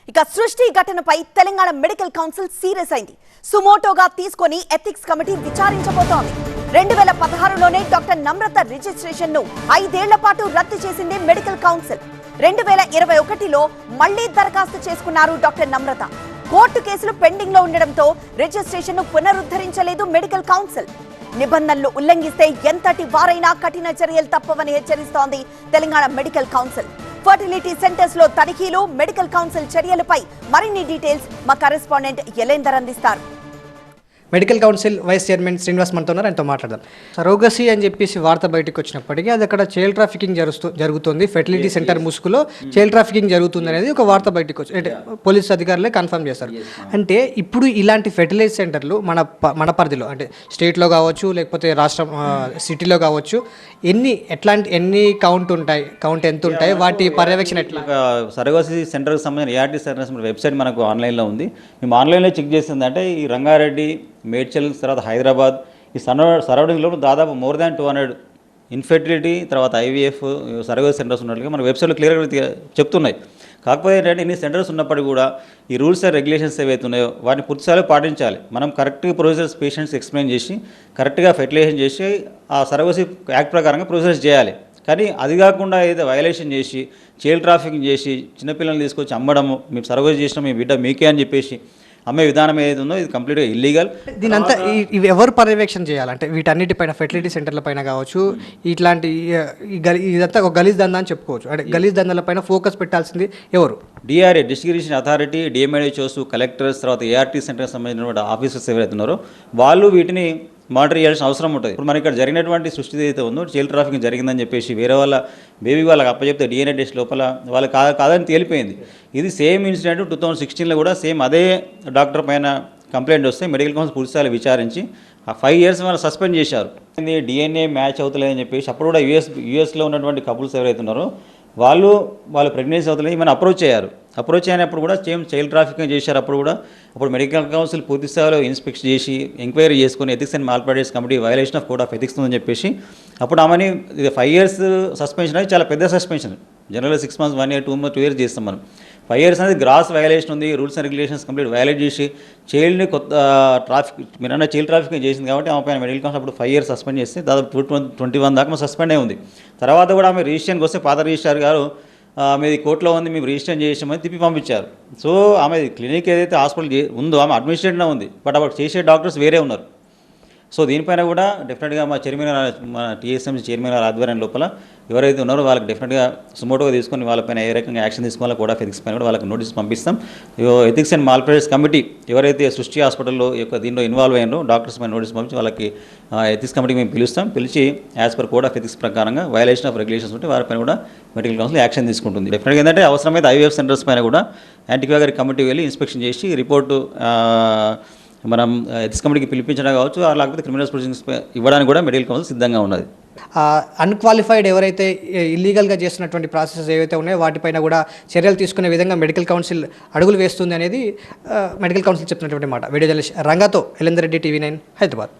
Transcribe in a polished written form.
ఇక సృష్టి ఘటనపై తెలంగాణ మెడికల్ కౌన్సిల్ సీరియస్ అయింది. సుమోటోగా తీసుకొని ఎథిక్స్ కమిటీ విచారించబోతోంది. 2016లోనే డాక్టర్ నమ్రత రిజిస్ట్రేషన్ ను 5 ఏళ్ల పాటు రద్దు చేసింది మెడికల్ కౌన్సిల్. 2021లో మళ్లీ దరఖాస్తు చేసుకున్నారు డాక్టర్ నమ్రత. కోర్టు కేసులు పెండింగ్ లో ఉండడంతో రిజిస్ట్రేషన్ ను పునరుద్ధరించలేదు మెడికల్ కౌన్సిల్. నిబంధనలు ఉల్లంఘిస్తే ఎంతటి వారైనా కఠిన చర్యలు తప్పవని హెచ్చరిస్తోంది Telangana medical council. Fertility centres లో తనిఖీలు, మెడికల్ కౌన్సిల్ చర్యలపై మరిన్ని డీటెయిల్స్ మా కరెస్పాండెంట్ యలేందర్ అందిస్తారు. Medical council vice chairman Srinivas మనతో ఉన్నారు, ఆయనతో మాట్లాడదాం. సరోగసీ అని చెప్పేసి వార్త బయటకు వచ్చినప్పటికీ అది అక్కడ చైల్డ్ ట్రాఫికింగ్ జరుగుతుంది, ఫెర్టిలిటీ సెంటర్ ముసుగులో చైల్డ్ ట్రాఫికింగ్ జరుగుతుంది అనేది ఒక వార్త బయటకు వచ్చి అంటే పోలీస్ అధికారులే కన్ఫర్మ్ చేస్తారు. అంటే ఇప్పుడు ఇలాంటి ఫెర్టిలైజ్ సెంటర్లు మన పరిధిలో అంటే స్టేట్లో కావచ్చు, లేకపోతే రాష్ట్రం సిటీలో కావచ్చు, ఎన్ని కౌంట్ ఎంత ఉంటాయి, వాటి పర్యవేక్షణ ఎట్లా? సరోగసీ సెంటర్కి సంబంధించిన ఏఆర్టీ సెంటర్స్ వెబ్సైట్ మనకు ఆన్లైన్లో ఉంది. మేము ఆన్లైన్లో చెక్ చేసిందంటే ఈ రంగారెడ్డి, మేడ్చల్, తర్వాత హైదరాబాద్, ఈ సరౌండింగ్లో దాదాపు మోర్ దాన్ 200 ఇన్ఫెర్టిలిటీ తర్వాత ఐవీఎఫ్ సరోగసీ సెంటర్స్ ఉన్నట్లుగా మన వెబ్సైట్లో క్లియర్గా చెప్తున్నాయి. కాకపోతే ఏంటంటే ఇన్ని సెంటర్స్ ఉన్నప్పటికీ కూడా ఈ రూల్స్ అండ్ రెగ్యులేషన్స్ ఏవైతే ఉన్నాయో వాటిని పూర్తిస్థాయిలో పాటించాలి. మనం కరెక్ట్గా ప్రొసీజర్స్ పేషెంట్స్ ఎక్స్ప్లెయిన్ చేసి కరెక్ట్గా ఫెర్టిలైజేషన్ చేసి ఆ సరోగసీ యాక్ట్ ప్రకారంగా ప్రొసీజర్స్ చేయాలి. కానీ అది కాకుండా ఏదైతే వయలేషన్ చేసి చైల్డ్ ట్రాఫికింగ్ చేసి చిన్నపిల్లల్ని తీసుకొచ్చి అమ్మడము, మీరు సరోగసీ చేసిన మీ బిడ్డ మీకే అని చెప్పేసి అమ్మే విధానం ఏదైతే ఉందో ఇది కంప్లీట్గా ఇల్లీగల్. దీనంతా ఇవి ఎవరు పర్యవేక్షణ చేయాలంటే వీటన్నిటిపైన ఫెర్టిలిటీ సెంటర్ల పైన కావచ్చు, ఇట్లాంటి ఇదంతా ఒక గలీజ్ దందా అని చెప్పుకోవచ్చు. అంటే గలీజ్ దందాలపైన ఫోకస్ పెట్టాల్సింది ఎవరు? డిఆర్ఏ, డిస్ట్రిబ్యూషన్ అథారిటీ, డిఎంఐడిహెచ్ఓస్, కలెక్టర్స్, తర్వాత ఏఆర్టీ సెంటర్కి సంబంధించినటువంటి ఆఫీసర్స్ ఎవరైతే ఉన్నారో వాళ్ళు వీటిని మానిటర్ చేయాల్సిన అవసరం ఉంటుంది. ఇప్పుడు మన ఇక్కడ జరిగినటువంటి సృష్టి ఏదైతే ఉందో చైల్డ్ ట్రాఫికింగ్ జరిగిందని చెప్పేసి వేరే వాళ్ళ బేబీ వాళ్ళకి అప్పచెప్తే డిఎన్ఏ టెస్ట్ లోపల వాళ్ళు కాదని తేలిపోయింది. ఇది సేమ్ ఇన్సిడెంట్ 2016లో కూడా సేమ్ అదే డాక్టర్ పైన కంప్లైంట్ వస్తే మెడికల్ కౌన్సిల్ పూర్తిస్థాయిలో విచారించి 5 years వాళ్ళు సస్పెండ్ చేశారు. డిఎన్ఏ మ్యాచ్ అవుతలేదని చెప్పేసి అప్పుడు కూడా యూఎస్లో ఉన్నటువంటి కపుల్స్ ఎవరైతే ఉన్నారో వాళ్ళు ప్రెగ్నెన్సీ అవుతలేదు మనం అప్రోచ్ అయినప్పుడు కూడా చైల్డ్ ట్రాఫికింగ్ చేశారు. అప్పుడు మెడికల్ కౌన్సిల్ పూర్తి స్థాయిలో ఇన్స్పెక్షన్ చేసి ఎంక్వైరీ చేసుకుని ethics and malpractice committee violation of code of ethics ఉందని చెప్పేసి అప్పుడు ఆమెని 5 years సస్పెన్షన్ అనేది చాలా పెద్ద సస్పెన్షన్. జనరల్గా 6 months, 1 year, 2 years చేస్తాం మనం. 5 years అనేది గ్రాస్ వయలేషన్ ఉంది. Rules and regulations complete violate చేసి చైల్డ్ని మీరన్నా చైల్డ్ ట్రాఫికింగ్ చేసింది కాబట్టి ఆమె పైన మెడికల్ కౌన్సిల్ అప్పుడు 5 years సస్పెండ్ చేస్తే దాదాపు 2021 దాకా సస్పెండ్ అయి ఉంది. తర్వాత కూడా ఆమె రిజిస్ట్రేషన్కి వస్తే పాత రిజిస్ట్రార్ గారు మీది కోర్టులో ఉంది, మేము రిజిస్టర్ చేసామని తిప్పి పంపించారు. సో ఆమె క్లినిక్ ఏదైతే హాస్పిటల్ ఉందో ఆమె అడ్మినిస్ట్రేటర్లో ఉంది, బట్ అప్పుడు చేసే డాక్టర్స్ వేరే ఉన్నారు. సో దీనిపైన కూడా డెఫినెట్గా మా టీఎస్ఎంసీ చైర్మన్ గారి ఆధ్వర్యం లోపల ఎవరైతే ఉన్నారో వాళ్ళకి డెఫినెట్గా సుమోటోగా తీసుకొని వాళ్ళపైన ఏ రకంగా యాక్షన్ తీసుకోవాలో కోడ్ ఆఫ్ ఎథిక్స్ పైన కూడా వాళ్ళకి నోటీస్ పంపిస్తాం. ఎథిక్స్ అండ్ మాల్ప్రాక్టీస్ కమిటీ ఎవరైతే సృష్టి హాస్పిటల్లో దీంట్లో ఇన్వాల్వ్ అయ్యారో డాక్టర్స్ పైన నోటీస్ పంపించి వాళ్ళకి ఎథిక్స్ కమిటీకి మేము పిలిచి as per code of ethics ప్రకారంగా వయలేషన్ ఆఫ్ రెగ్యులేషన్స్ ఉంటే వారిపైన కూడా మెడికల్ కౌన్సిల్ యాక్షన్ తీసుకుంటుంది. డెఫినెట్గా ఏంటంటే అవసరమైతే ఐవీఎఫ్ సెంటర్స్ పైన కూడా యాంటీక్వాగరీ కమిటీ వెళ్ళి ఇన్స్పెక్షన్ చేసి రిపోర్టు మనం ఎథిక్స్ కమిటీకి పిలిపించడం కావచ్చు, లేకపోతే క్రిమినల్ ప్రొసీడింగ్స్ ఇవ్వడానికి కూడా మెడికల్ కౌన్సిల్ సిద్ధంగా ఉన్నది. అన్క్వాలిఫైడ్ ఎవరైతే ఇల్లీగల్గా చేస్తున్నటువంటి ప్రాసెసెస్ ఏవైతే ఉన్నాయో వాటిపైన కూడా చర్యలు తీసుకునే విధంగా మెడికల్ కౌన్సిల్ అడుగులు వేస్తుంది అనేది మెడికల్ కౌన్సిల్ చెప్తున్నటువంటి మాట. వీడియో జర్నలిస్ట్ రంగాతో యలేందర్ రెడ్డి, TV9 హైదరాబాద్.